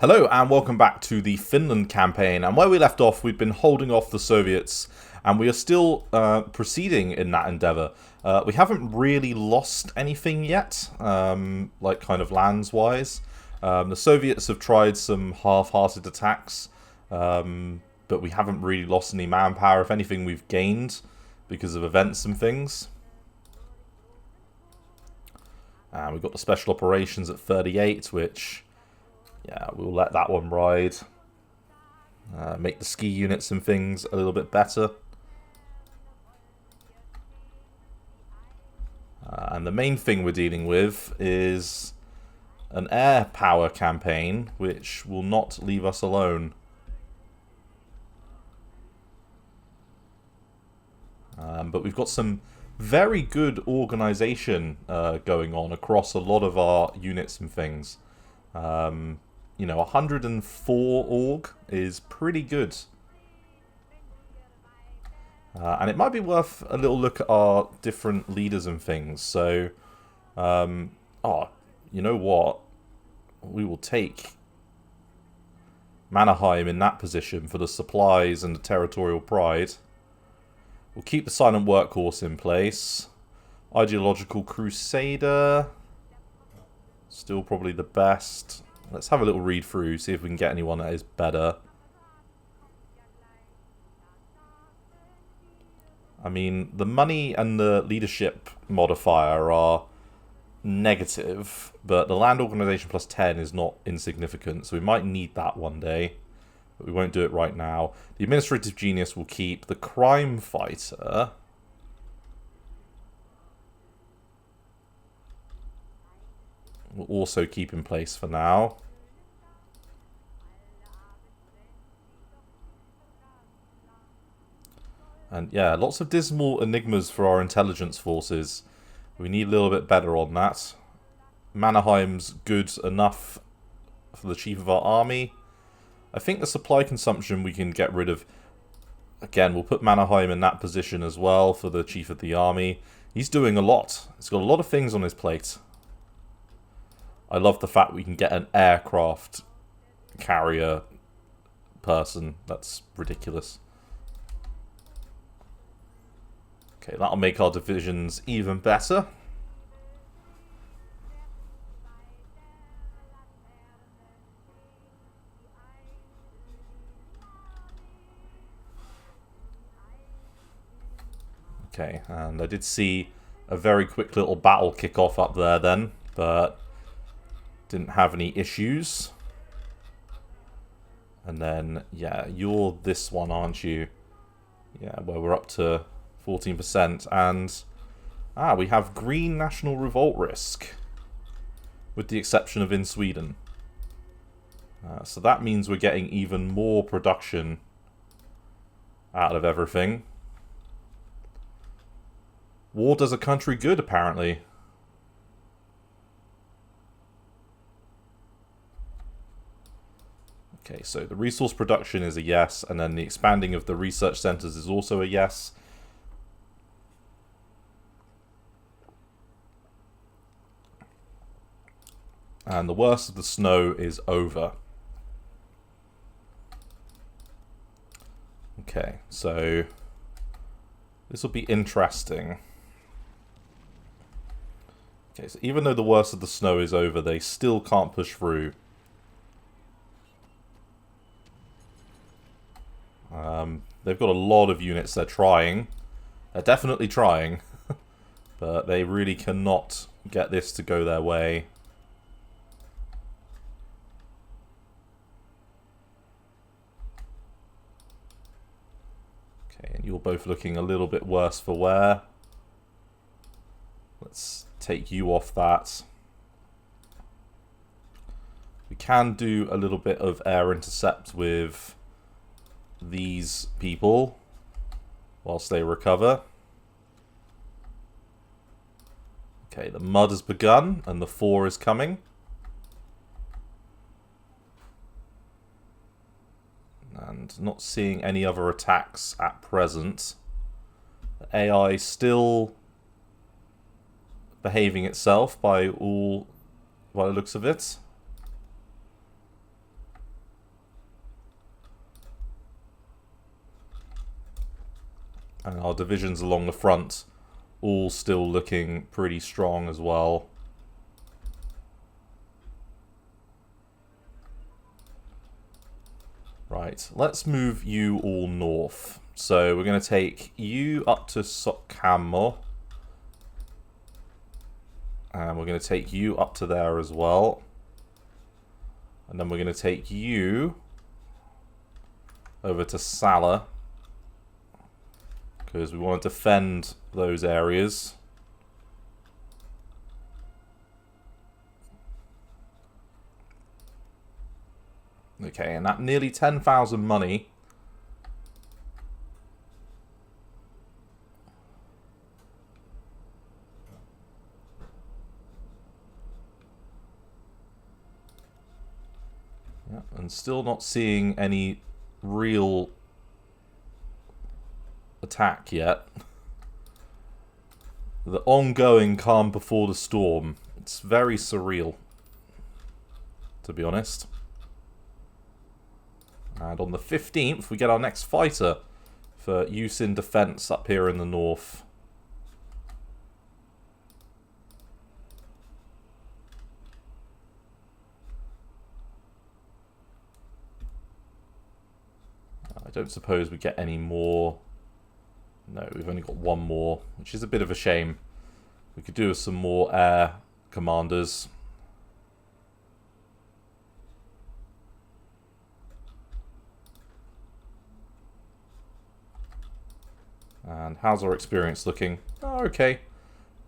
Hello and welcome back to the Finland campaign, and where we left off we've been holding off the Soviets and we are still proceeding in that endeavour. We haven't really lost anything yet, like kind of lands wise. The Soviets have tried some half-hearted attacks, but we haven't really lost any manpower. If anything, we've gained because of events and things. And we've got the special operations at 38, which... yeah, we'll let that one ride. Make the ski units and things a little bit better. And the main thing we're dealing with is an air power campaign, which will not leave us alone. But we've got some very good organisation going on across a lot of our units and things. You know, 104 org is pretty good. And it might be worth a little look at our different leaders and things. So, you know what? We will take Mannerheim in that position for the supplies and the territorial pride. We'll keep the silent workhorse in place. Ideological Crusader. Still probably the best. Let's have a little read through, see if we can get anyone that is better. I mean, the money and the leadership modifier are negative, but the land organization plus 10 is not insignificant, so we might need that one day, but we won't do it right now. The administrative genius will keep. The crime fighter... we'll also keep in place for now. And yeah, lots of dismal enigmas for our intelligence forces. We need a little bit better on that. Mannerheim's good enough for the chief of our army. I think the supply consumption we can get rid of. Again, we'll put Mannerheim in that position as well for the chief of the army. He's doing a lot. He's got a lot of things on his plate. I love the fact we can get an aircraft carrier person. That's ridiculous. Okay, that'll make our divisions even better. Okay, and I did see a very quick little battle kick off up there then, but... didn't have any issues. And then, yeah, you're this one, aren't you? Yeah, where we're up to 14%. And, we have green national revolt risk. With the exception of in Sweden. So that means we're getting even more production out of everything. War does a country good, apparently. Okay, so the resource production is a yes, and then the expanding of the research centers is also a yes. And the worst of the snow is over. Okay, so this will be interesting. Okay, so even though the worst of the snow is over, they still can't push through. They've got a lot of units they're trying. They're definitely trying. But they really cannot get this to go their way. Okay, and you're both looking a little bit worse for wear. Let's take you off that. We can do a little bit of air intercept with... these people whilst they recover. Okay, the mud has begun and the 4 is coming. And not seeing any other attacks at present. The AI still behaving itself by the looks of it. And our divisions along the front all still looking pretty strong as well. Right, let's move you all north. So we're going to take you up to Sokkamo. And we're going to take you up to there as well. And then we're going to take you over to Sala, because we want to defend those areas. Okay, and that nearly 10,000 money. Yeah, and still not seeing any real attack yet. The ongoing calm before the storm. It's very surreal, to be honest. And on the 15th, we get our next fighter for use in defense up here in the north. I don't suppose we get any more. No, we've only got one more, which is a bit of a shame. We could do with some more air commanders. And how's our experience looking? Oh, okay.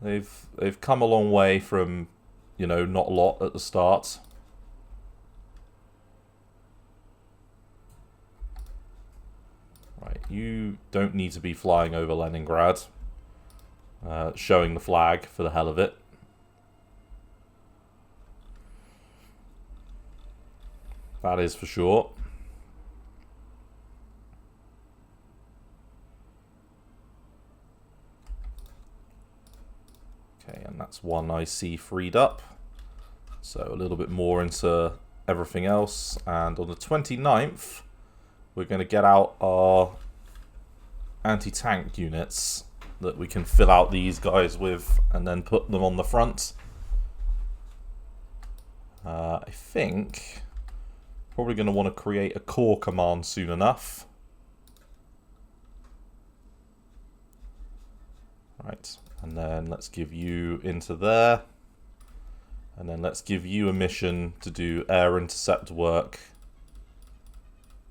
They've come a long way from, you know, not a lot at the start. Right, you don't need to be flying over Leningrad. Showing the flag for the hell of it. That is for sure. Okay, and that's one I see freed up. So a little bit more into everything else. And on the 29th, we're going to get out our anti-tank units that we can fill out these guys with and then put them on the front. I think probably going to want to create a corps command soon enough. Right, and then let's give you into there. And then let's give you a mission to do air intercept work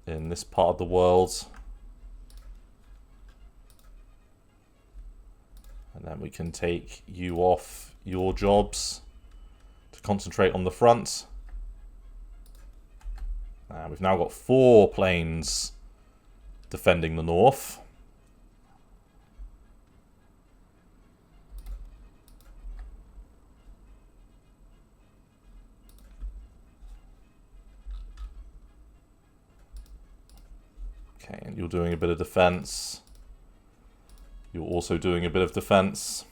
in this part of the world. And then we can take you off your jobs to concentrate on the front. And we've now got 4 planes defending the north. Okay, and you're doing a bit of defense. You're also doing a bit of defense.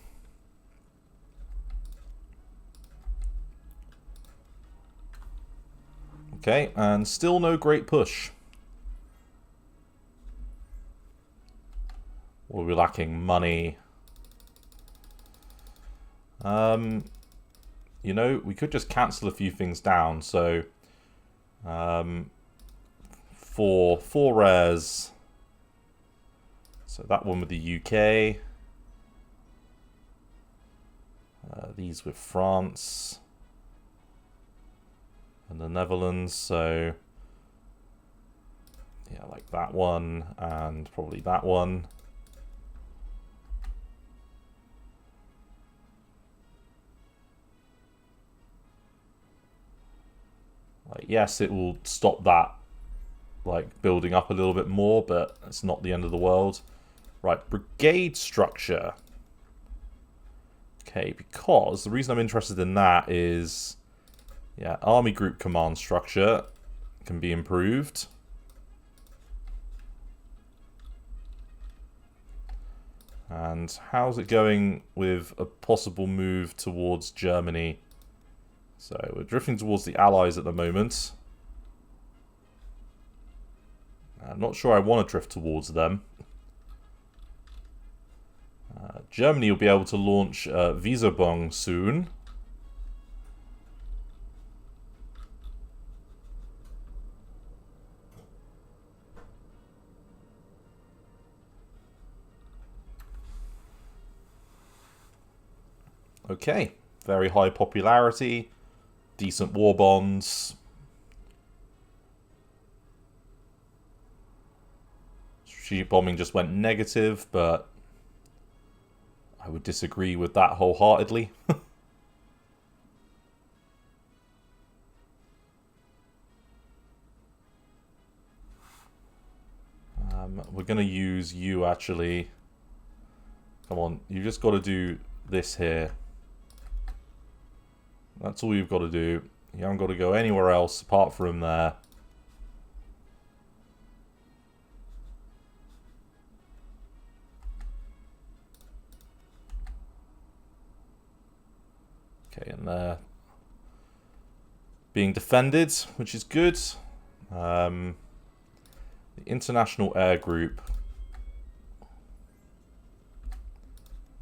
Okay, and still no great push. We're lacking money. You know, we could just cancel a few things down. So, for 4 rares. So that one with the UK. These with France. And the Netherlands, so yeah, like that one, and probably that one. Like, yes, it will stop that, like, building up a little bit more, but it's not the end of the world. Right, brigade structure. Okay, because the reason I'm interested in that is, yeah, army group command structure can be improved. And how's it going with a possible move towards Germany? So we're drifting towards the Allies at the moment. I'm not sure I want to drift towards them. Germany will be able to launch Visabong soon. Okay, very high popularity, decent war bonds. Strategic bombing just went negative, but I would disagree with that wholeheartedly. We're going to use you, actually. Come on, you just got to do this here. That's all you've got to do. You haven't got to go anywhere else apart from there. Okay, and they're being defended, which is good. The International Air Group.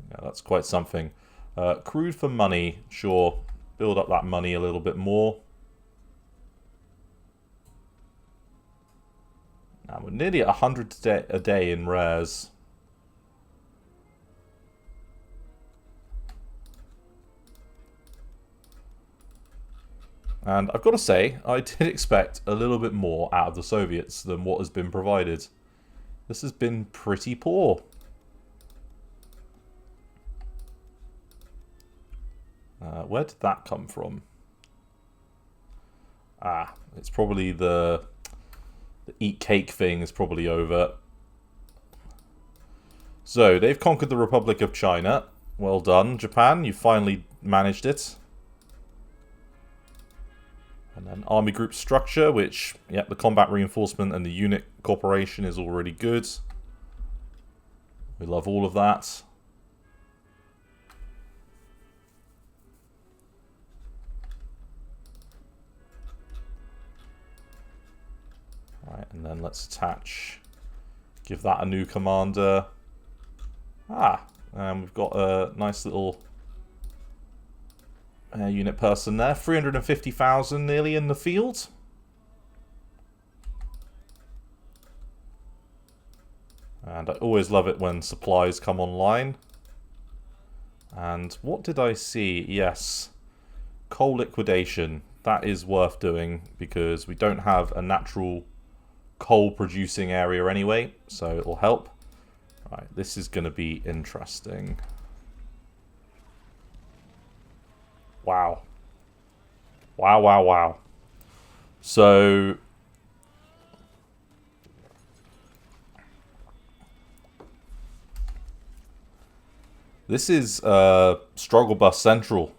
Yeah, that's quite something. Crude for money, sure. Build up that money a little bit more. Now we're nearly at 100 a day in rares. And I've got to say, I did expect a little bit more out of the Soviets than what has been provided. This has been pretty poor. Where did that come from? Ah, it's probably the eat cake thing is probably over. So, they've conquered the Republic of China. Well done, Japan. You finally managed it. And then army group structure, which, yep, the combat reinforcement and the unit cooperation is already good. We love all of that. Right, and then let's attach, give that a new commander. And we've got a nice little unit person there. 350,000 nearly in the field. And I always love it when supplies come online. And what did I see? Yes, coal liquidation. That is worth doing because we don't have a natural coal producing area anyway, so it'll help. Right, this is going to be interesting. Wow. Wow, wow, wow. So this is Struggle Bus Central.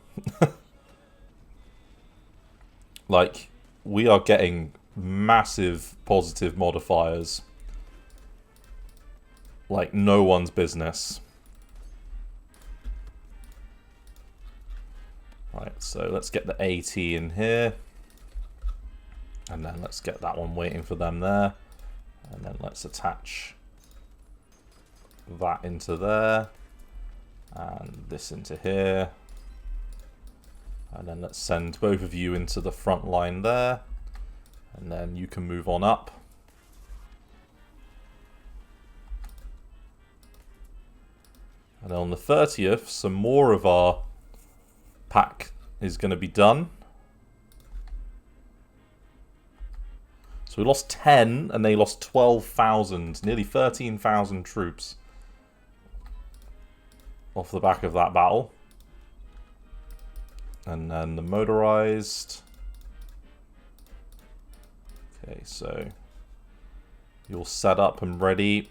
Like, we are getting massive positive modifiers. Like no one's business. Right, so let's get the AT in here. And then let's get that one waiting for them there. And then let's attach that into there. And this into here. And then let's send both of you into the front line there. And then you can move on up. And on the 30th, some more of our pack is going to be done. So we lost 10 and they lost 12,000, nearly 13,000 troops off the back of that battle. And then the motorized. Okay, so you're set up and ready.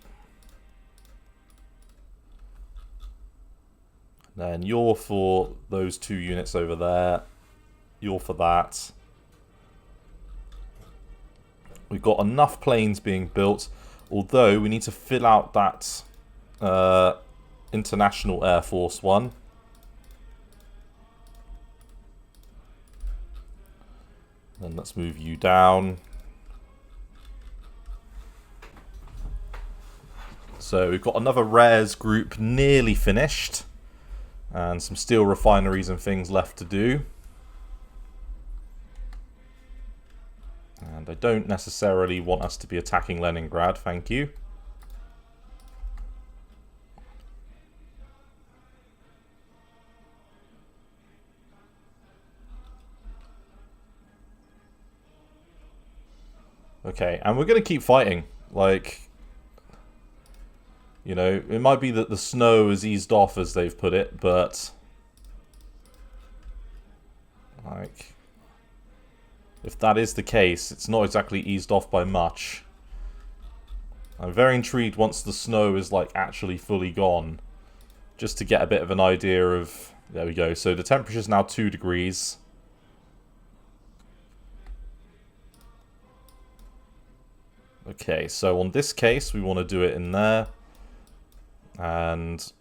Then you're for those two units over there. You're for that. We've got enough planes being built, although we need to fill out that International Air Force one. Then let's move you down. So we've got another rares group nearly finished. And some steel refineries and things left to do. And I don't necessarily want us to be attacking Leningrad, thank you. Okay, and we're going to keep fighting. Like, you know, it might be that the snow has eased off, as they've put it, but like, if that is the case, it's not exactly eased off by much. I'm very intrigued once the snow is, like, actually fully gone, just to get a bit of an idea of... There we go. So the temperature is now 2 degrees. Okay, so on this case, we want to do it in there. And...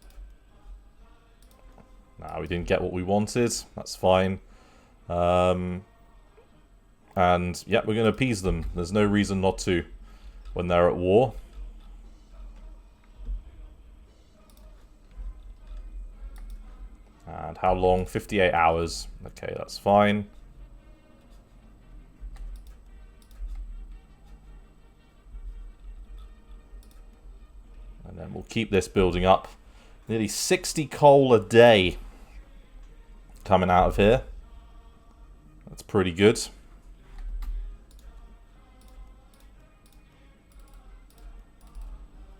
Nah, we didn't get what we wanted. That's fine. And, yeah, we're going to appease them. There's no reason not to when they're at war. And how long? 58 hours. Okay, that's fine. And then we'll keep this building up. Nearly 60 coal a day coming out of here. That's pretty good.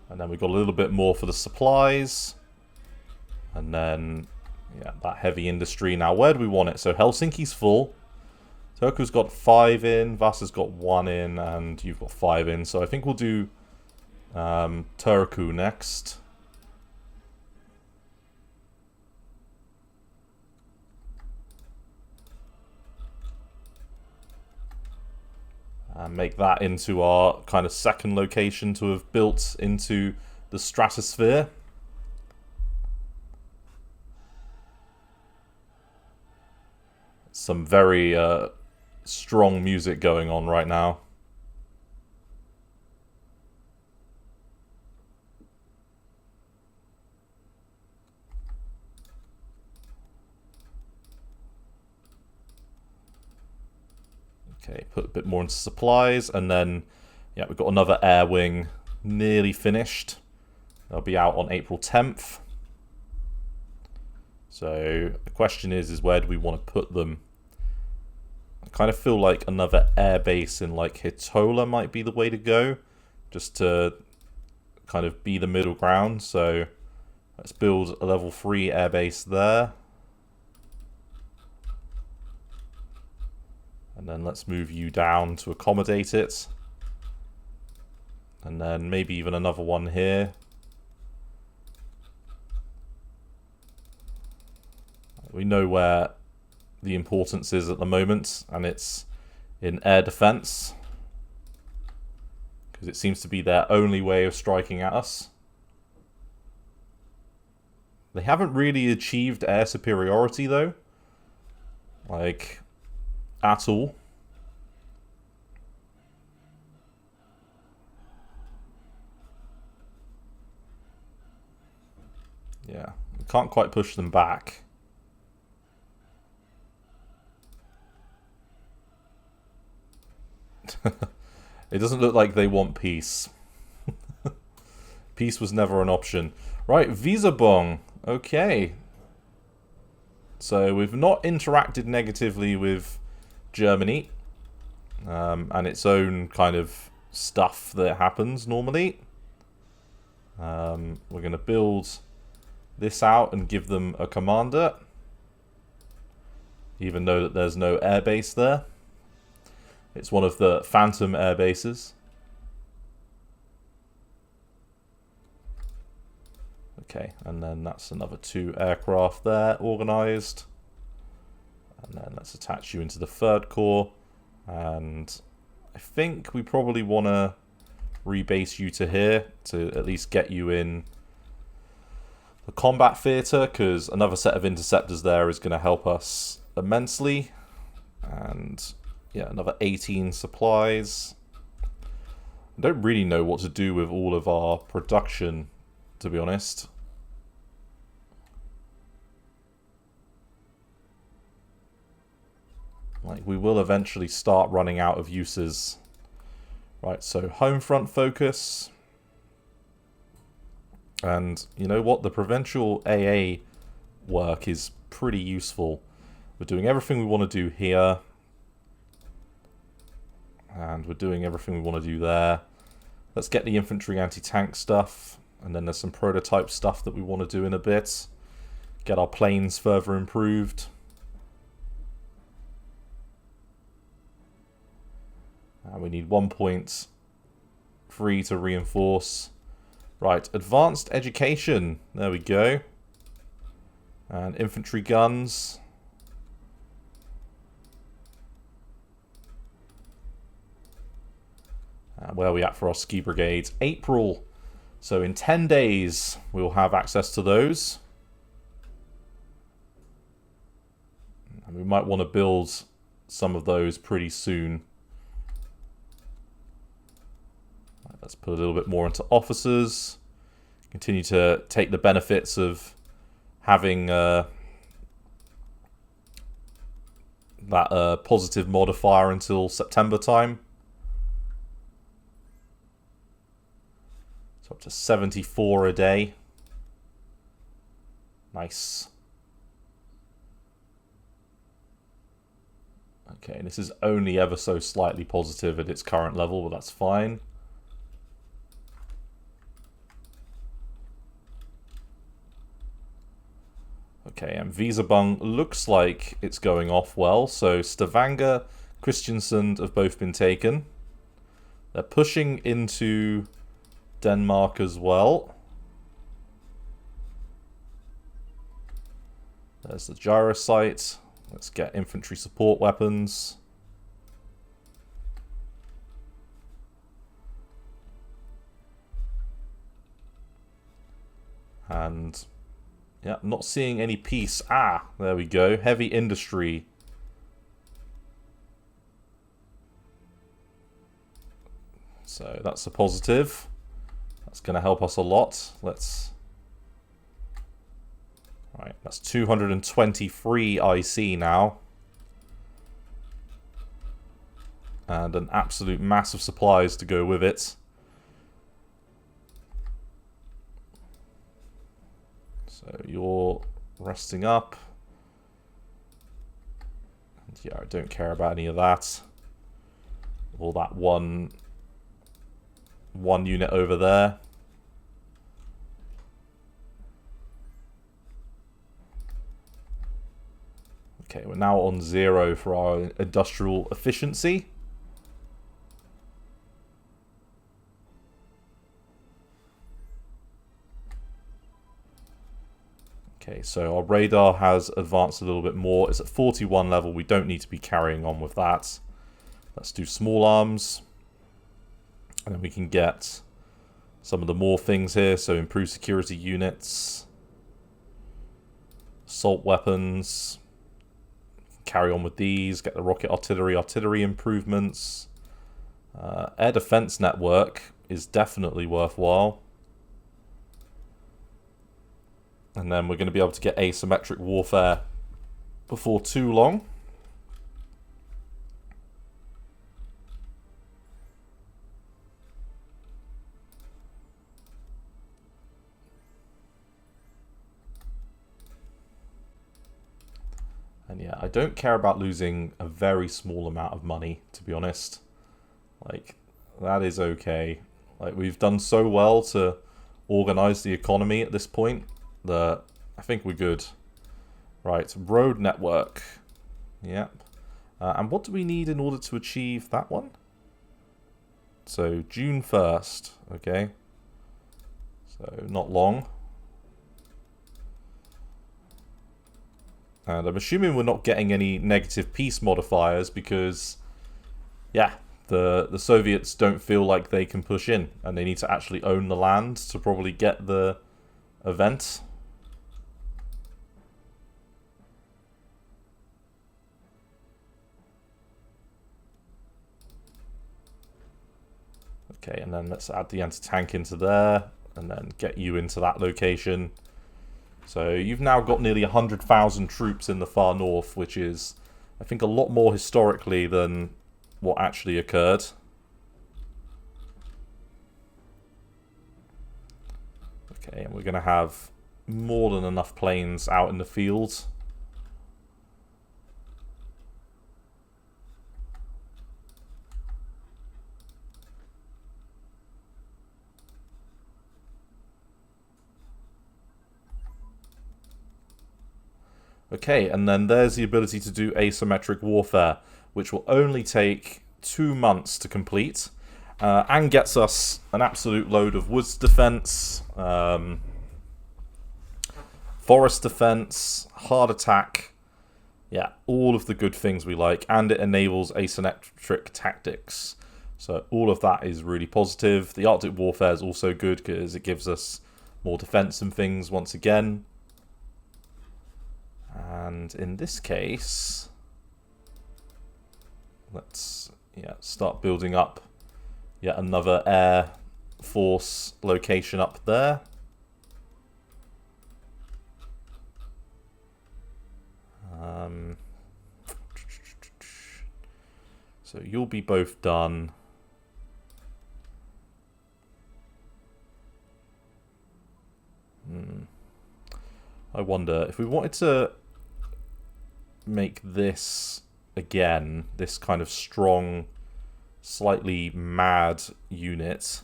And then we've got a little bit more for the supplies. And then, yeah, that heavy industry. Now, where do we want it? So Helsinki's full. Turku's got 5 in. Vasa's got 1 in. And you've got 5 in. So I think we'll do Turku next. And make that into our kind of second location to have built into the stratosphere. Some very strong music going on right now. Okay, put a bit more into supplies, and then, yeah, we've got another air wing nearly finished. They'll be out on April 10th. So the question is where do we want to put them? I kind of feel like another air base in like Hitola might be the way to go, just to kind of be the middle ground. So let's build a level 3 air base there. And then let's move you down to accommodate it. And then maybe even another one here. We know where the importance is at the moment, and it's in air defense. Because it seems to be their only way of striking at us. They haven't really achieved air superiority, though. Like... at all. Yeah, we can't quite push them back. It doesn't look like they want peace. Peace was never an option. Right, Visabong. Okay. So we've not interacted negatively with Germany and its own kind of stuff that happens normally. We're going to build this out and give them a commander, even though that there's no air base there. It's one of the phantom air bases. Okay, and then that's another 2 aircraft there organised. And then let's attach you into the 3rd Corps. And I think we probably want to rebase you to here to at least get you in the combat theatre, because another set of interceptors there is going to help us immensely. And yeah, another 18 supplies. I don't really know what to do with all of our production to be honest. Like, we will eventually start running out of uses. Right, so home front focus. And you know what? The provincial AA work is pretty useful. We're doing everything we want to do here. And we're doing everything we want to do there. Let's get the infantry anti-tank stuff. And then there's some prototype stuff that we want to do in a bit. Get our planes further improved. And we need 1.3 to reinforce. Right, advanced education. There we go. And infantry guns. And where are we at for our ski brigades? April. So in 10 days, we'll have access to those. And we might want to build some of those pretty soon. Let's put a little bit more into officers. Continue to take the benefits of having that positive modifier until September time. So up to 74 a day. Nice. Okay, and this is only ever so slightly positive at its current level, but that's fine. Okay, and Visabung looks like it's going off well. So Stavanger, Kristiansand have both been taken. They're pushing into Denmark as well. There's the gyro site. Let's get infantry support weapons. And yeah, not seeing any peace. Ah, there we go. Heavy industry. So that's a positive. That's going to help us a lot. Let's... Right, that's 223 IC now. And an absolute mass of supplies to go with it. So you're resting up. And yeah, I don't care about any of that. All that one unit over there. Okay, we're now on 0 for our industrial efficiency. Okay, so our radar has advanced a little bit more. It's at 41 level. We don't need to be carrying on with that. Let's do small arms. And then we can get some of the more things here. So improve security units. Assault weapons. Carry on with these. Get the rocket artillery improvements. Air defense network is definitely worthwhile. And then we're going to be able to get asymmetric warfare before too long. And yeah, I don't care about losing a very small amount of money, to be honest. Like, that is okay. Like, we've done so well to organize the economy at this point that I think we're good. Right, road network. Yep. And what do we need in order to achieve that one? So, June 1st. Okay. So, not long. And I'm assuming we're not getting any negative peace modifiers because, yeah, the Soviets don't feel like they can push in. And they need to actually own the land to probably get the event. Okay, and then let's add the anti-tank into there. and then get you into that location. So you've now got nearly 100,000 troops in the far north, which is, I think, a lot more historically than what actually occurred. Okay, and we're going to have more than enough planes out in the field. Okay, and then there's the ability to do asymmetric warfare, which will only take 2 months to complete, and gets us an absolute load of woods defense, forest defense, hard attack, yeah, all of the good things we like, and it enables asymmetric tactics. So all of that is really positive. The Arctic warfare is also good because it gives us more defense and things once again. And in this case, let's start building up yet another air force location up there. So you'll be both done. I wonder if we wanted to make this again, this kind of strong, slightly mad unit.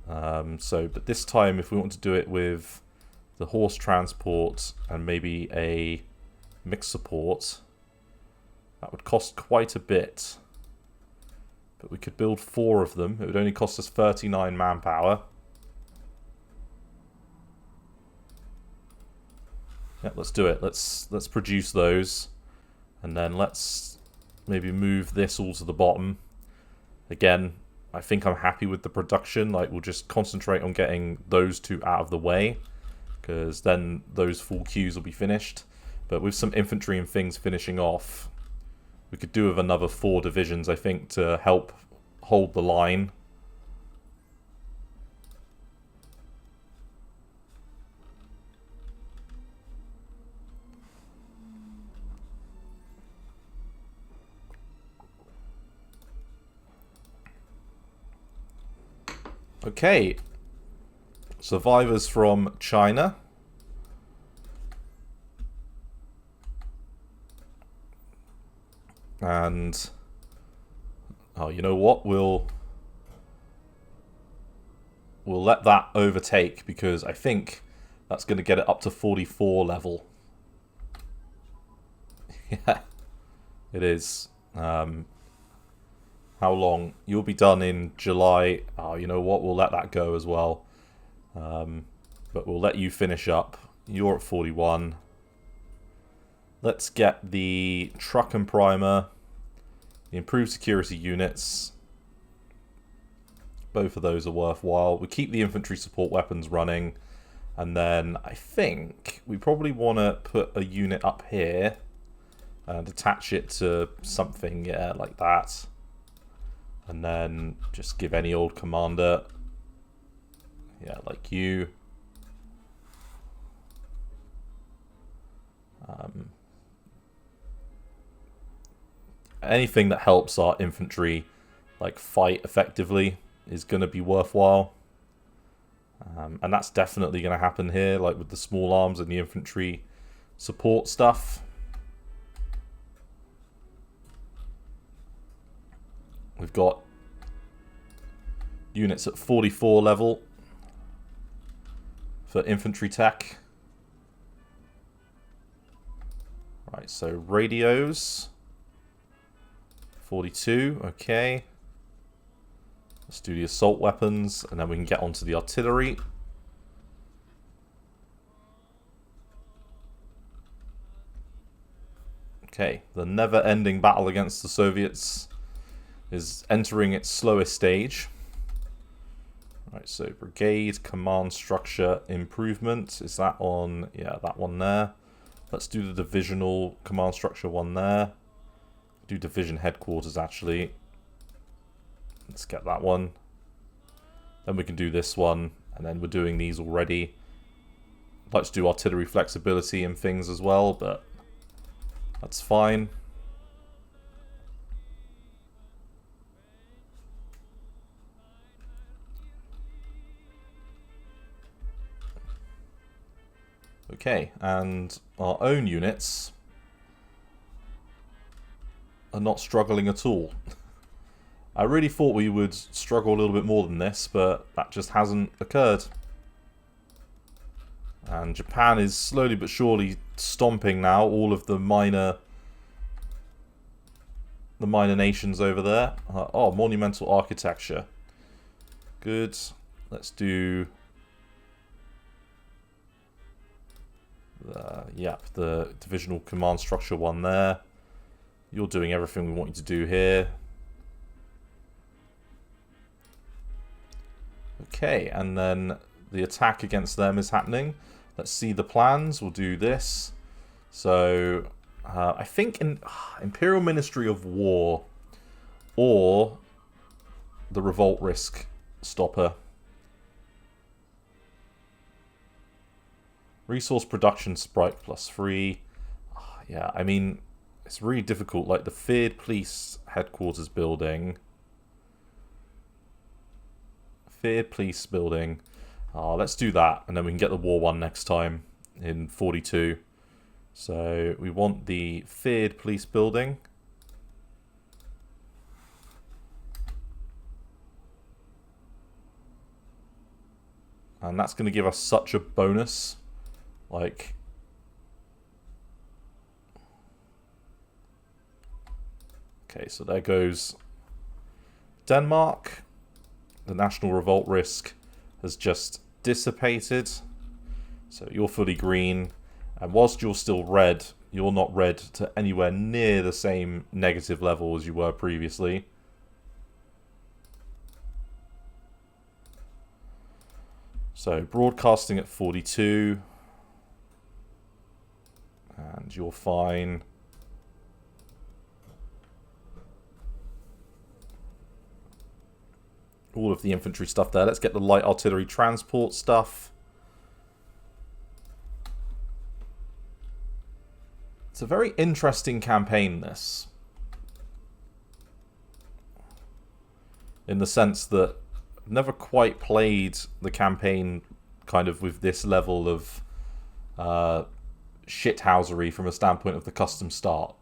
But this time, if we want to do it with the horse transport and maybe a mixed support, that would cost quite a bit. But we could build 4 of them. It would only cost us 39 manpower. Yeah, let's do it. Let's produce those, and then let's maybe move this all to the bottom. Again, I think I'm happy with the production. Like, we'll just concentrate on getting those 2 out of the way, because then those full queues will be finished. But with some infantry and things finishing off, we could do with another 4 divisions, I think, to help hold the line. Okay, survivors from China. And, oh, you know what? We'll let that overtake, because I think that's going to get it up to 44 level. Yeah, it is. How long? You'll be done in July. Oh, you know what? We'll let that go as well. But we'll let you finish up. You're at 41. Let's get the truck and primer. The improved security units. Both of those are worthwhile. We keep the infantry support weapons running. And then I think we probably want to put a unit up here and attach it to something, yeah, like that. And then just give any old commander, yeah, like you. Anything that helps our infantry, like, fight effectively is going to be worthwhile. And that's definitely going to happen here, like with the small arms and the infantry support stuff. We've got units at 44 level for infantry tech. Right, so radios. 42, okay. Let's do the assault weapons, and then we can get onto the artillery. Okay, the never-ending battle against the Soviets is entering its slowest stage. Right, so brigade command structure improvement. Is that on? Yeah, that one there. Let's do the divisional command structure one there. Do division headquarters, actually. Let's get that one. Then we can do this one. And then we're doing these already. I'd like to do artillery flexibility and things as well, but that's fine. Okay, and our own units are not struggling at all. I really thought we would struggle a little bit more than this, but that just hasn't occurred. And Japan is slowly but surely stomping now all of the minor nations over there. Oh, monumental architecture. Good. Let's do... the divisional command structure one there. You're doing everything we want you to do here. Okay, and then the attack against them is happening. Let's see the plans. We'll do this. So, I think in Imperial Ministry of War or the Revolt Risk Stopper. Resource production spike +3. Yeah, I mean, it's really difficult. Like the Feared Police Headquarters building. Feared Police building. Let's do that, and then we can get the War one next time in 42. So we want the Feared Police building. And that's going to give us such a bonus. Like... Okay, so there goes Denmark. The national revolt risk has just dissipated. So you're fully green. And whilst you're still red, you're not red to anywhere near the same negative level as you were previously. So broadcasting at 42. And you're fine. All of the infantry stuff there. Let's get the light artillery transport stuff. It's a very interesting campaign, this. In the sense that I've never quite played the campaign kind of with this level of shithousery from a standpoint of the custom start.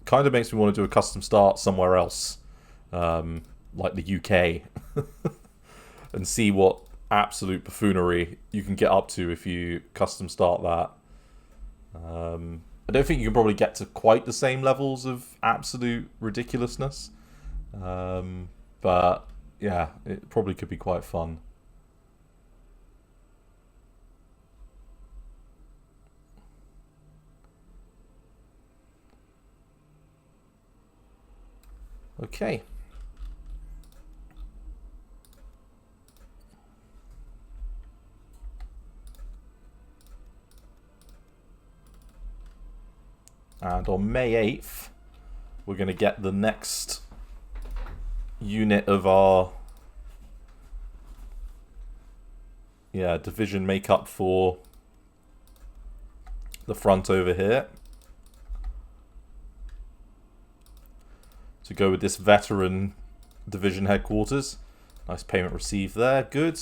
Kind of makes me want to do a custom start somewhere else, like the UK, and see what absolute buffoonery you can get up to if you custom start that. I don't think you can probably get to quite the same levels of absolute ridiculousness, but yeah, it probably could be quite fun. Okay. And on May 8th, we're going to get the next unit of our division makeup for the front over here. To go with this veteran division headquarters. Nice payment received there. Good.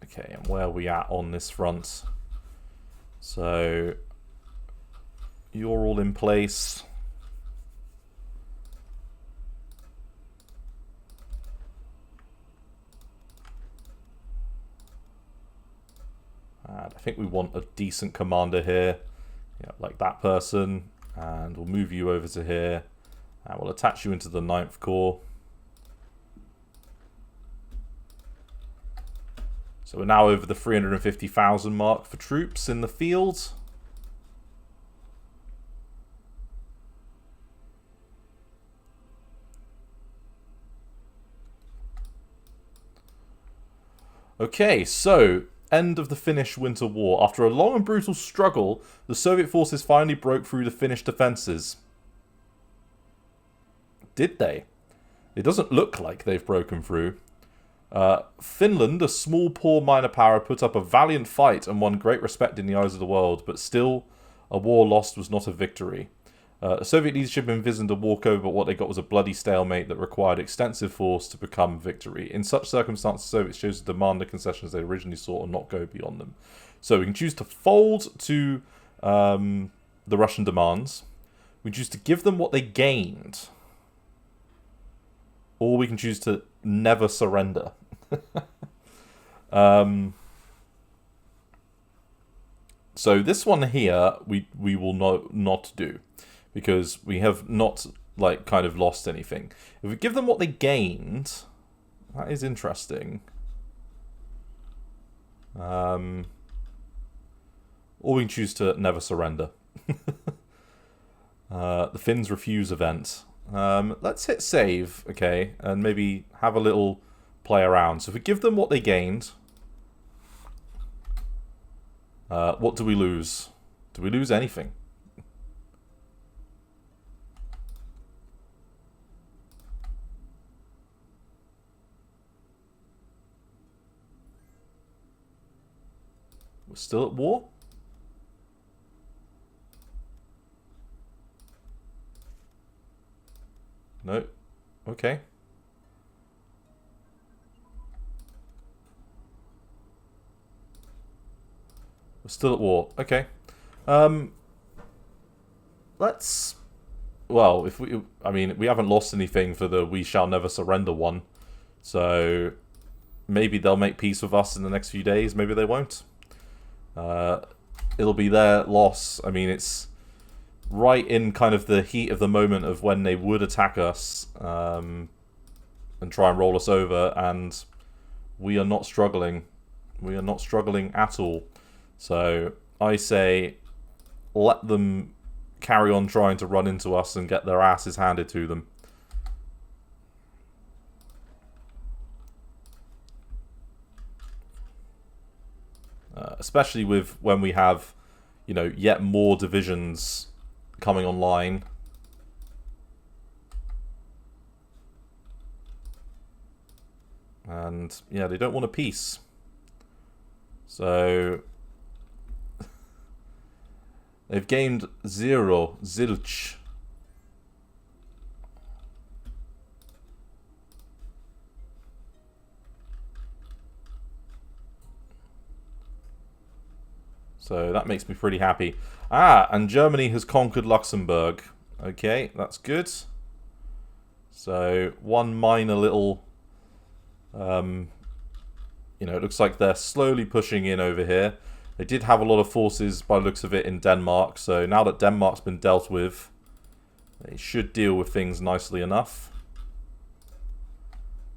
Okay, and where are we at on this front? So you're all in place. And I think we want a decent commander here, like that person, and we'll move you over to here, and we'll attach you into the 9th Corps. So we're now over the 350,000 mark for troops in the field. Okay, so end of the Finnish Winter War. After a long and brutal struggle, the Soviet forces finally broke through the Finnish defences. Did they? It doesn't look like they've broken through. Finland, a small, poor minor power, put up a valiant fight and won great respect in the eyes of the world, but still, a war lost was not a victory. Soviet leadership envisioned a walkover, but what they got was a bloody stalemate that required extensive force to become victory. In such circumstances, the Soviets chose to demand the concessions they originally sought and not go beyond them. So we can choose to fold to the Russian demands. We can choose to give them what they gained. Or we can choose to never surrender. So this one here, we will not do. Because we have not, like, kind of lost anything. If we give them what they gained, that is interesting. Or we can choose to never surrender. The Finns refuse event. Let's hit save, okay, and maybe have a little play around. So if we give them what they gained, what do we lose? Do we lose anything? We're still at war? No. Okay. We're still at war. Okay. Let's... Well, if we... I mean, we haven't lost anything for the we shall never surrender one. So, maybe they'll make peace with us in the next few days. Maybe they won't. It'll be their loss. I mean, it's right in kind of the heat of the moment of when they would attack us and try and roll us over, and we are not struggling. We are not struggling at all. So I say let them carry on trying to run into us and get their asses handed to them. Especially with when we have, you know, yet more divisions coming online. And, yeah, they don't want a peace. So, they've gained 0, zilch. So that makes me pretty happy. Ah, and Germany has conquered Luxembourg. Okay, that's good. So, one minor little... you know, it looks like they're slowly pushing in over here. They did have a lot of forces, by the looks of it, in Denmark. So now that Denmark's been dealt with, they should deal with things nicely enough.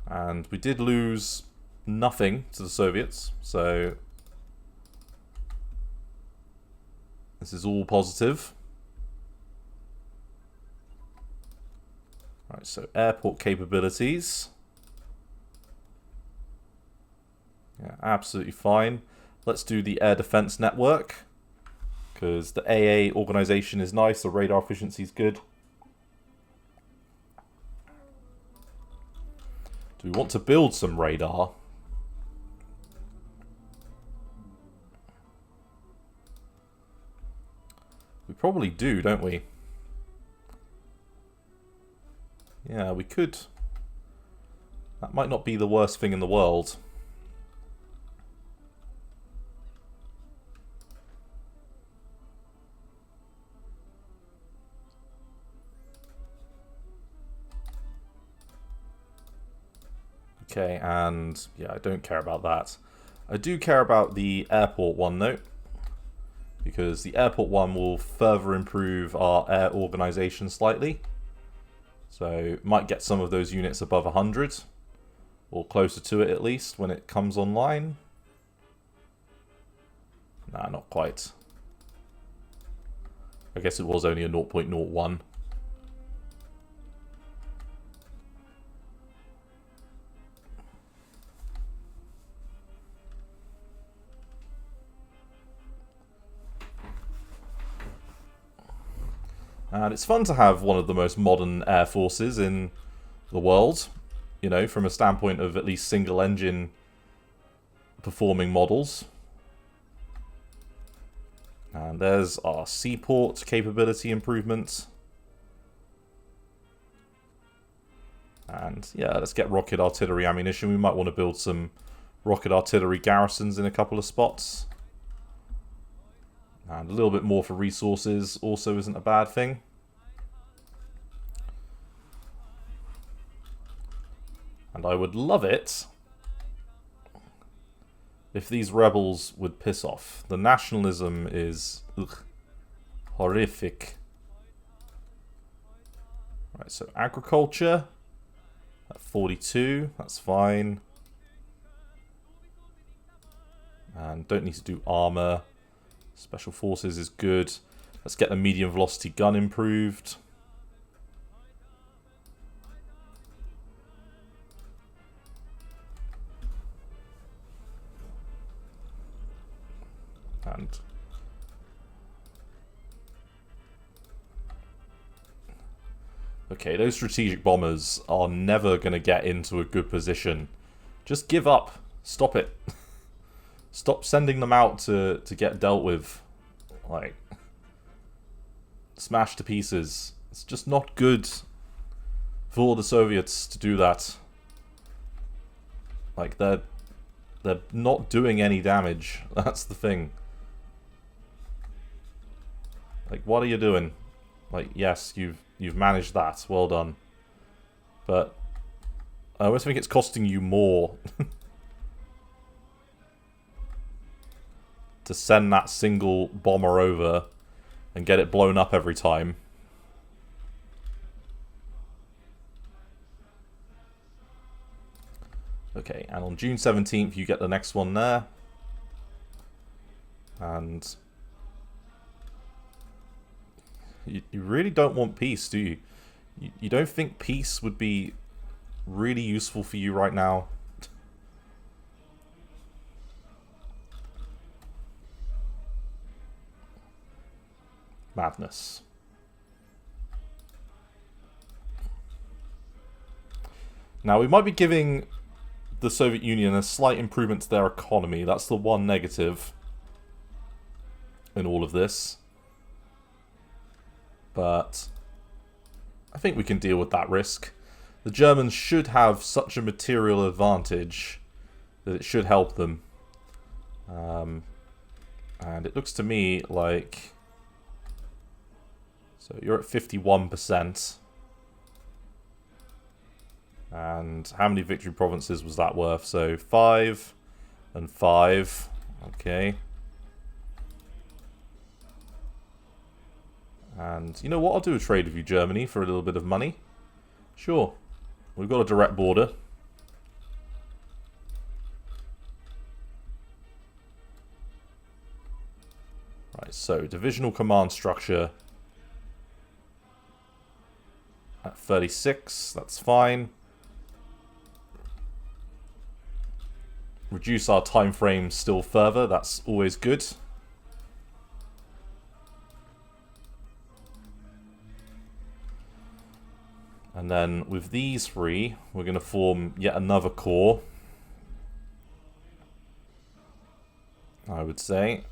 And we did lose nothing to the Soviets. So this is all positive. Right, so airport capabilities. Yeah, absolutely fine. Let's do the air defense network, because the AA organization is nice, the radar efficiency is good. Do we want to build some radar? We probably do, don't we? Yeah, we could. That might not be the worst thing in the world. Okay, and yeah, I don't care about that. I do care about the airport one though, because the airport one will further improve our air organization slightly. So might get some of those units above 100, or closer to it at least when it comes online. Nah, not quite. I guess it was only a 0.01. And it's fun to have one of the most modern air forces in the world, you know, from a standpoint of at least single engine performing models. And there's our seaport capability improvement. And yeah, let's get rocket artillery ammunition. We might want to build some rocket artillery garrisons in a couple of spots. And a little bit more for resources also isn't a bad thing. And I would love it if these rebels would piss off. The nationalism is horrific. Right, so agriculture at 42, that's fine. And don't need to do armor. Special forces is good. Let's get the medium velocity gun improved. And okay, those strategic bombers are never going to get into a good position. Just give up. Stop it. Stop sending them out to get dealt with. Like, smashed to pieces. It's just not good for the Soviets to do that. Like, they're not doing any damage. That's the thing. Like, what are you doing? Like, yes, you've managed that. Well done. But I always think it's costing you more to send that single bomber over and get it blown up every time. Okay, and on June 17th you get the next one there. And you really don't want peace, do you? You don't think peace would be really useful for you right now? Madness. Now, we might be giving the Soviet Union a slight improvement to their economy. That's the one negative in all of this. But I think we can deal with that risk. The Germans should have such a material advantage that it should help them. And it looks to me like... So you're at 51%. And how many victory provinces was that worth? So 5 and 5. Okay. And you know what? I'll do a trade with you, Germany, for a little bit of money. Sure. We've got a direct border. Right, so divisional command structure at 36. That's fine. Reduce our time frame still further. That's always good. And then with these three, we're going to form yet another corps, I would say.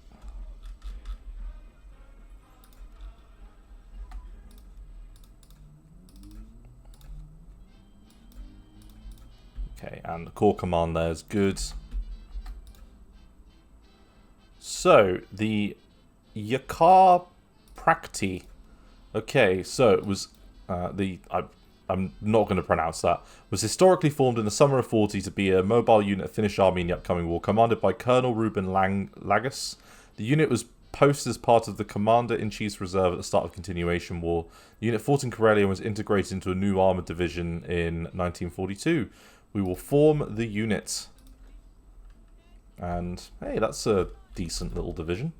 Okay, and the corps command there is good. So, the Yakar Prakti. Okay, so it was I'm not going to pronounce that, was historically formed in the summer of 40 to be a mobile unit of Finnish army in the upcoming war, commanded by Colonel Ruben Lagus. The unit was posted as part of the Commander-in-Chief's Reserve at the start of Continuation War. The unit fought in Karelia and was integrated into a new armoured division in 1942. We will form the unit. And, hey, that's a decent little division.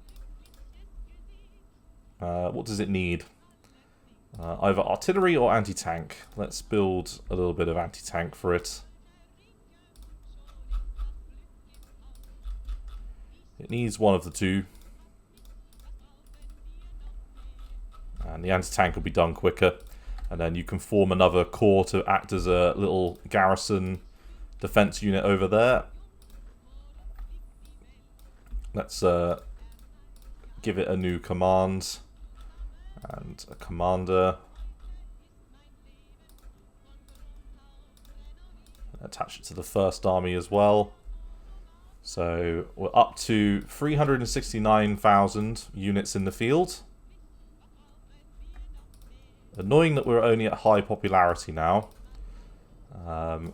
What does it need? Either artillery or anti-tank. Let's build a little bit of anti-tank for it. It needs one of the two. And the anti-tank will be done quicker. And then you can form another corps to act as a little garrison defense unit over there. Let's give it a new command and a commander. Attach it to the first army as well. So we're up to 369,000 units in the field. Annoying that we're only at high popularity now.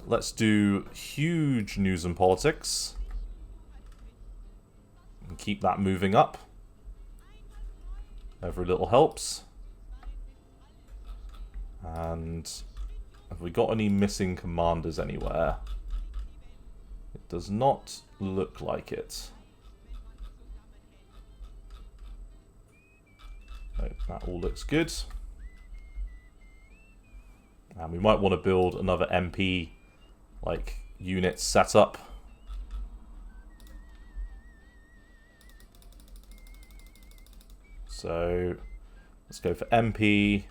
Let's do huge news and politics. And keep that moving up. Every little helps. And have we got any missing commanders anywhere? It does not look like it. No, that all looks good. And we might want to build another MP unit setup. So let's go for MP.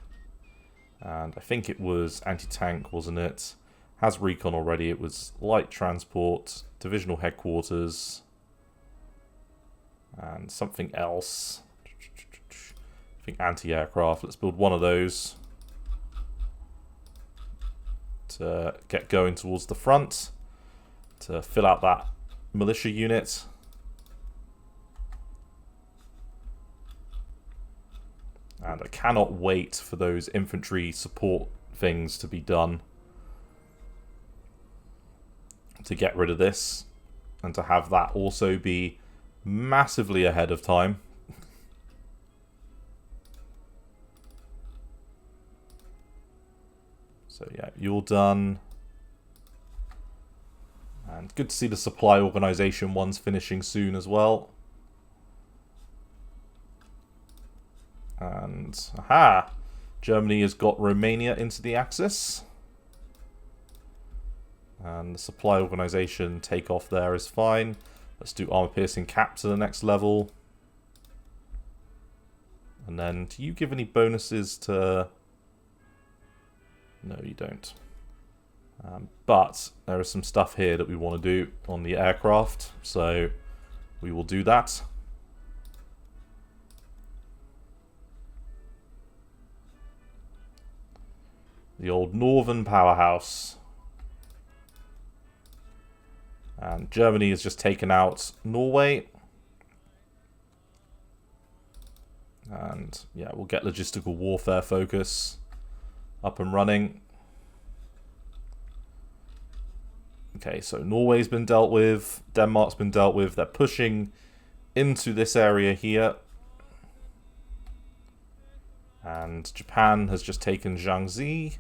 And I think it was anti-tank, wasn't it? Has recon already. It was light transport, divisional headquarters, and something else. I think anti-aircraft. Let's build one of those to get going towards the front, to fill out that militia unit. And I cannot wait for those infantry support things to be done, to get rid of this, and to have that also be massively ahead of time. So yeah, you're done. And good to see the supply organization ones finishing soon as well. And, aha! Germany has got Romania into the Axis. And the supply organization takeoff there is fine. Let's do armor-piercing cap to the next level. And then, do you give any bonuses to... No, you don't. But there is some stuff here that we want to do on the aircraft. So, we will do that. The old northern powerhouse. And Germany has just taken out Norway. And yeah, we'll get logistical warfare focus up and running. Okay, so Norway's been dealt with. Denmark's been dealt with. They're pushing into this area here. And Japan has just taken Jiangxi.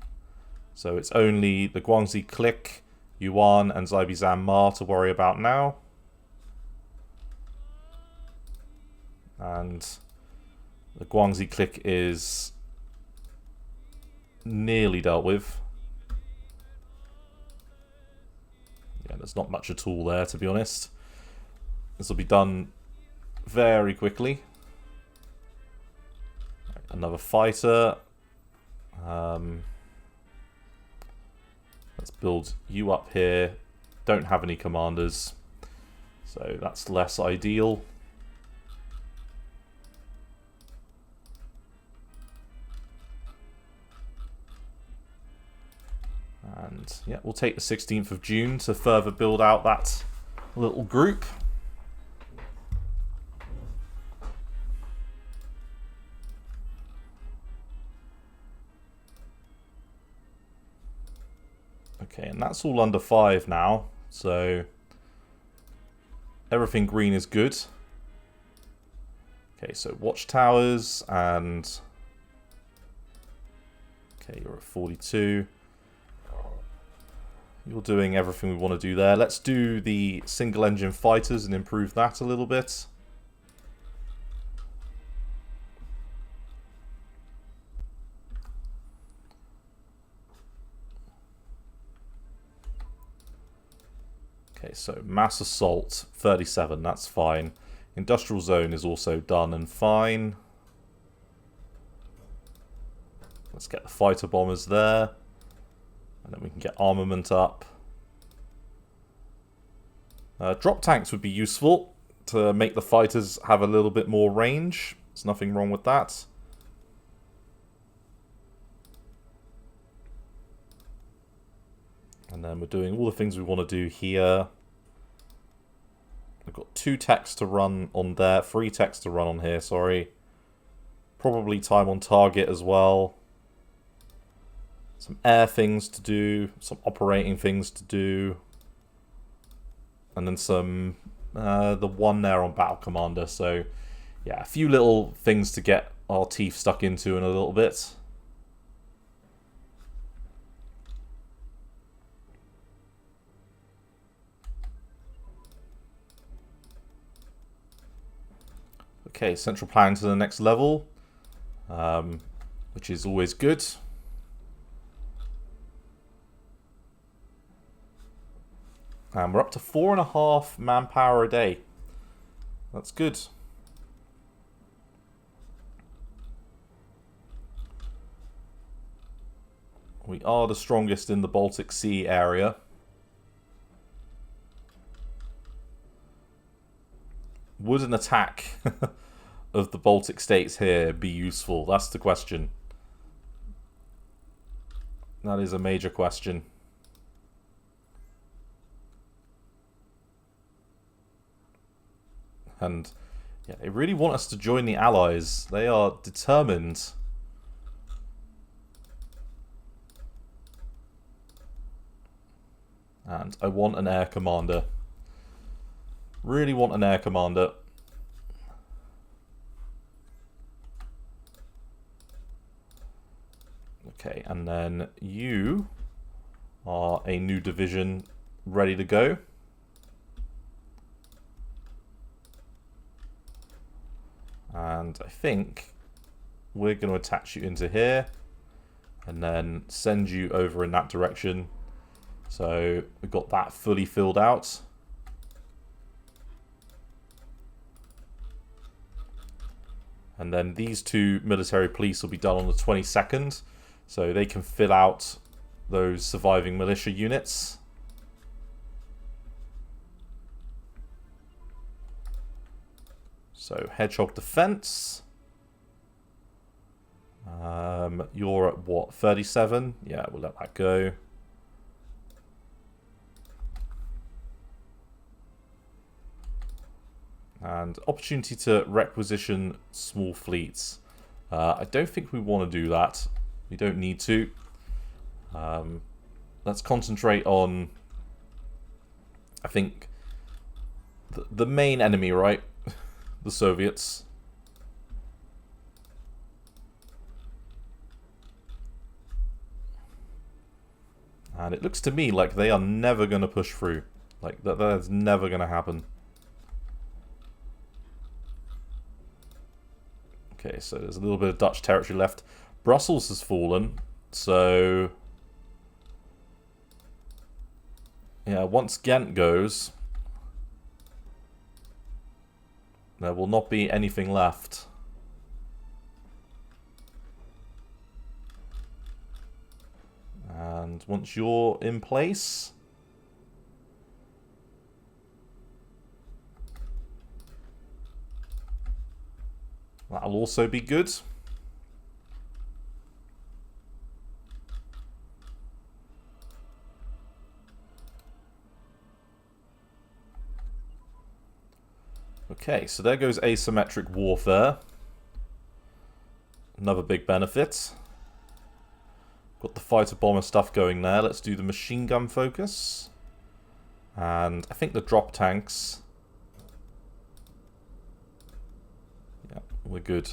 So it's only the Guangxi Click, Yuan, and Zaibizhan Ma to worry about now. And the Guangxi Click is nearly dealt with. Yeah, there's not much at all there, to be honest. This will be done very quickly. Another fighter. Let's build you up here. Don't have any commanders, so that's less ideal. And yeah, we'll take the 16th of June to further build out that little group. Okay, and that's all under 5 now, so everything green is good. Okay, so watchtowers, and okay, you're at 42. You're doing everything we want to do there. Let's do the single engine fighters and improve that a little bit. Okay, so mass assault 37, that's fine. Industrial zone is also done and fine. Let's get the fighter bombers there. And then we can get armament up. Drop tanks would be useful to make the fighters have a little bit more range. There's nothing wrong with that. And then we're doing all the things we want to do here. I've got 2 techs to run on there, 3 techs to run on here, sorry. Probably time on target as well. Some air things to do, some operating things to do. And then some, the one there on Battle Commander. So, yeah, a few little things to get our teeth stuck into in a little bit. Okay, central planning to the next level, which is always good. And we're up to 4.5 manpower a day. That's good. We are the strongest in the Baltic Sea area. Would an attack of the Baltic states here be useful? That's the question. That is a major question. And yeah, they really want us to join the Allies. They are determined. And I want an air commander. Really want an air commander. Okay, and then you are a new division ready to go. And I think we're going to attach you into here and then send you over in that direction. So we've got that fully filled out. And then these 2 military police will be done on the 22nd. So they can fill out those surviving militia units. So Hedgehog Defense. You're at what, 37? Yeah, we'll let that go. And opportunity to requisition small fleets. I don't think we want to do that. We don't need to. Let's concentrate on, I think, the main enemy, right? The Soviets. And it looks to me like they are never going to push through. Like, that's never going to happen. Okay, so there's a little bit of Dutch territory left. Brussels has fallen, so... yeah, once Ghent goes, there will not be anything left. And once you're in place... that'll also be good. Okay, so there goes asymmetric warfare. Another big benefit. Got the fighter bomber stuff going there. Let's do the machine gun focus. And I think the drop tanks. Yeah, we're good.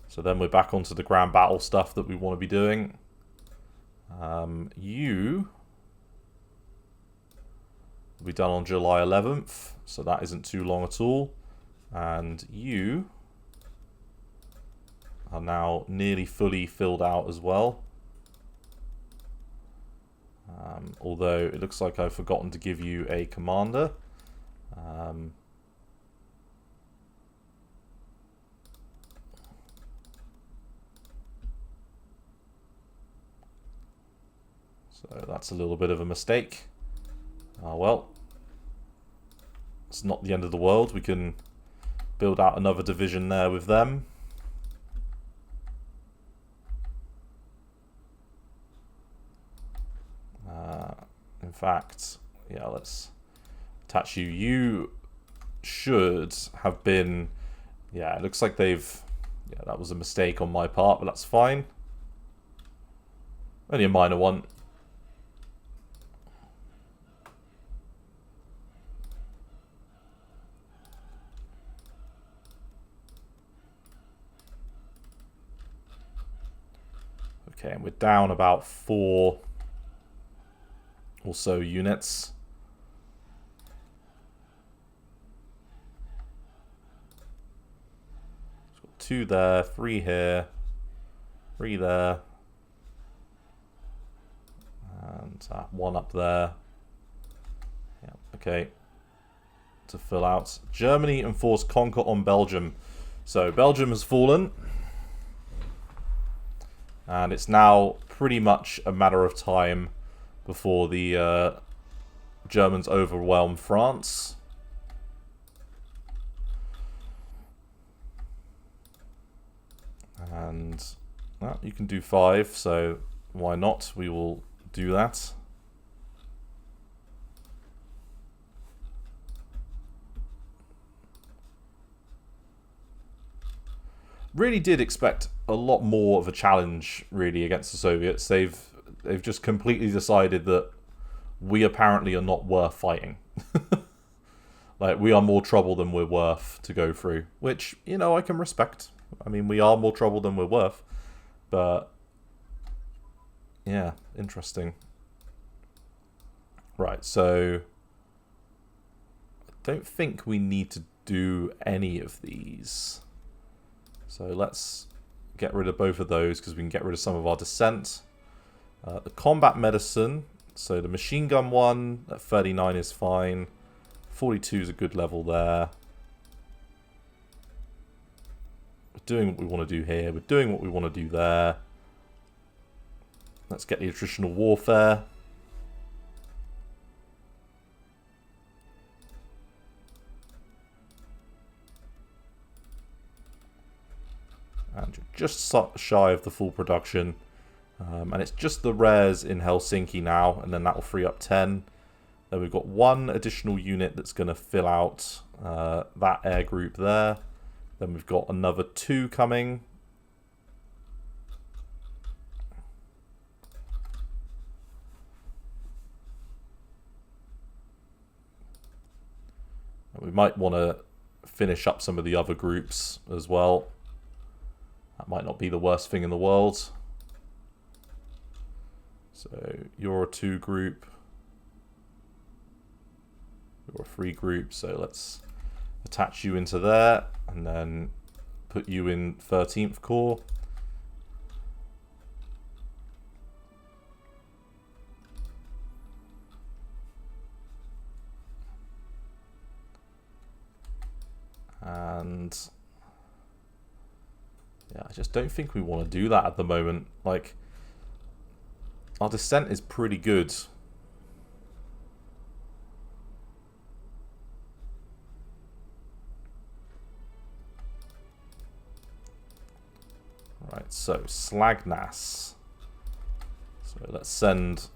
So then we're back onto the ground battle stuff that we want to be doing. You will be done on July 11th, so that isn't too long at all. And you are now nearly fully filled out as well. Although it looks like I've forgotten to give you a commander. So that's a little bit of a mistake. Ah, well. It's not the end of the world. We can build out another division there with them. In fact, yeah, let's attach you. You should have been... Yeah, it looks like they've... Yeah, that was a mistake on my part, but that's fine. Only a minor one. Okay, and we're down about 4 or so units. So 2 there, 3 here, 3 there, and 1 up there. Yeah, okay. To fill out. Germany enforced conquer on Belgium. So Belgium has fallen. And it's now pretty much a matter of time before the Germans overwhelm France. And well, you can do 5, so why not? We will do that. Really did expect a lot more of a challenge, really, against the Soviets. They've just completely decided that we apparently are not worth fighting. Like, we are more trouble than we're worth to go through. Which, you know, I can respect. I mean, we are more trouble than we're worth. But, yeah, interesting. Right, so... I don't think we need to do any of these. So let's get rid of both of those because we can get rid of some of our dissent. The combat medicine, so the machine gun one at 39 is fine. 42 is a good level there. We're doing what we want to do here. We're doing what we want to do there. Let's get the attritional warfare. And you're just shy of the full production. And it's just the rares in Helsinki now, and then that will free up 10. Then we've got 1 additional unit that's going to fill out that air group there. Then we've got another 2 coming. And we might want to finish up some of the other groups as well. That might not be the worst thing in the world. So you're a 2 group. You're a 3 group. So let's attach you into there and then put you in 13th Corps. And yeah, I just don't think we want to do that at the moment. Like, our dissent is pretty good. Right, so Slagnas. So let's send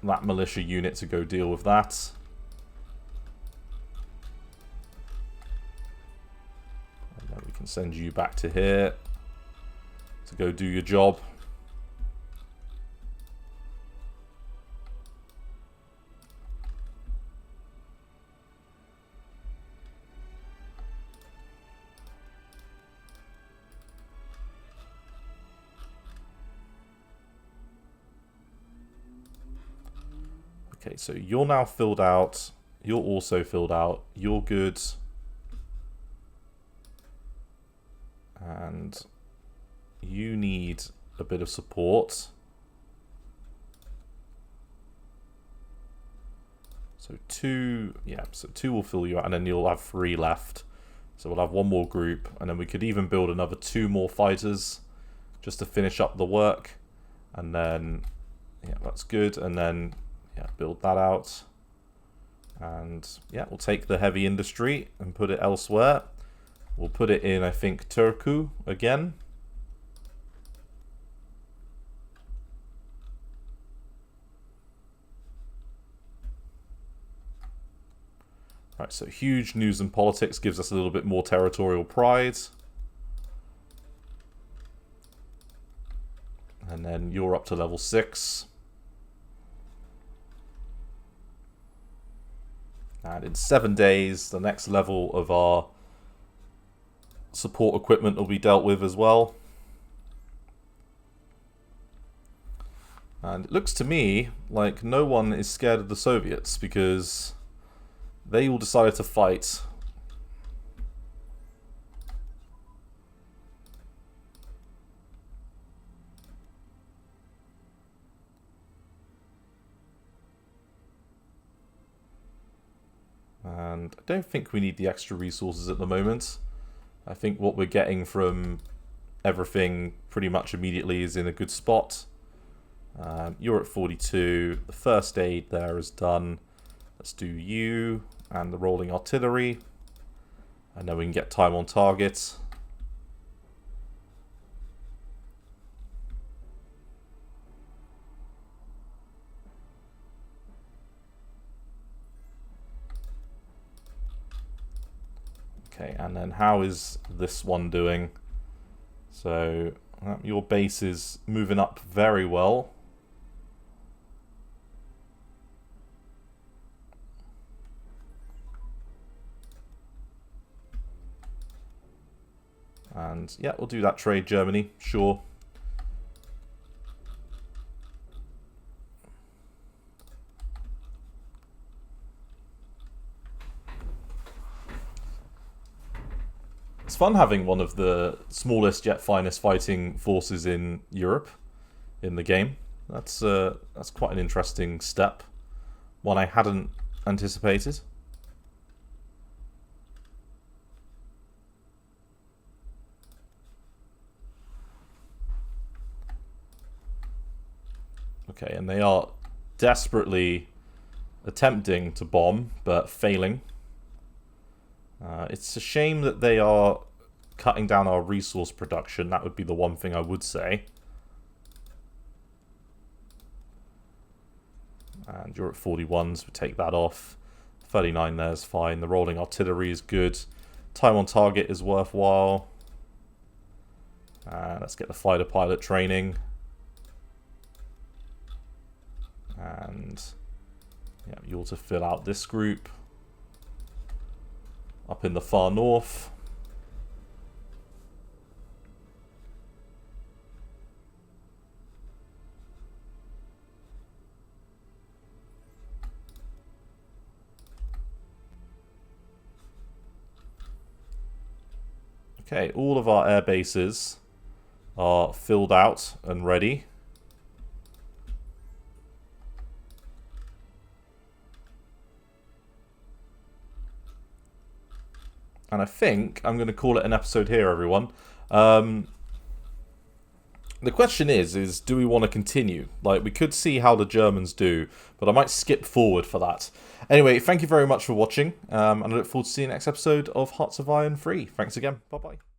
that militia unit to go deal with that. And then we can send you back to here to go do your job. Okay, so you're now filled out. You're also filled out. You're good. And you need a bit of support. So 2, yeah, so 2 will fill you out, and then you'll have 3 left. So we'll have 1 more group, and then we could even build another 2 more fighters just to finish up the work. And then, Yeah, that's good. And then, yeah, build that out. And, yeah, we'll take the heavy industry and put it elsewhere. We'll put it in, I think, Turku again. Right, so huge news and politics gives us a little bit more territorial pride. And then you're up to level 6. And in 7 days, the next level of our support equipment will be dealt with as well. And it looks to me like no one is scared of the Soviets because they all decided to fight. And I don't think we need the extra resources at the moment. I think what we're getting from everything pretty much immediately is in a good spot. You're at 42. The first aid there is done. Let's do you and the rolling artillery. And then we can get time on target. Okay, and then how is this one doing? So your base is moving up very well. And yeah, we'll do that trade, Germany, sure. It's fun having one of the smallest yet finest fighting forces in Europe in the game. That's quite an interesting step, one I hadn't anticipated. Okay, and they are desperately attempting to bomb, but failing. It's a shame that they are cutting down our resource production. That would be the one thing I would say. And you're at 41s, we take that off. 39 there's fine. The rolling artillery is good. Time on target is worthwhile. Let's get the fighter pilot training. And yeah, you're to fill out this group. Up in the far north. Okay, all of our air bases are filled out and ready. And I think I'm going to call it an episode here, everyone. The question is do we want to continue? Like, we could see how the Germans do, but I might skip forward for that. Anyway, thank you very much for watching, and I look forward to seeing the next episode of Hearts of Iron 3. Thanks again. Bye-bye.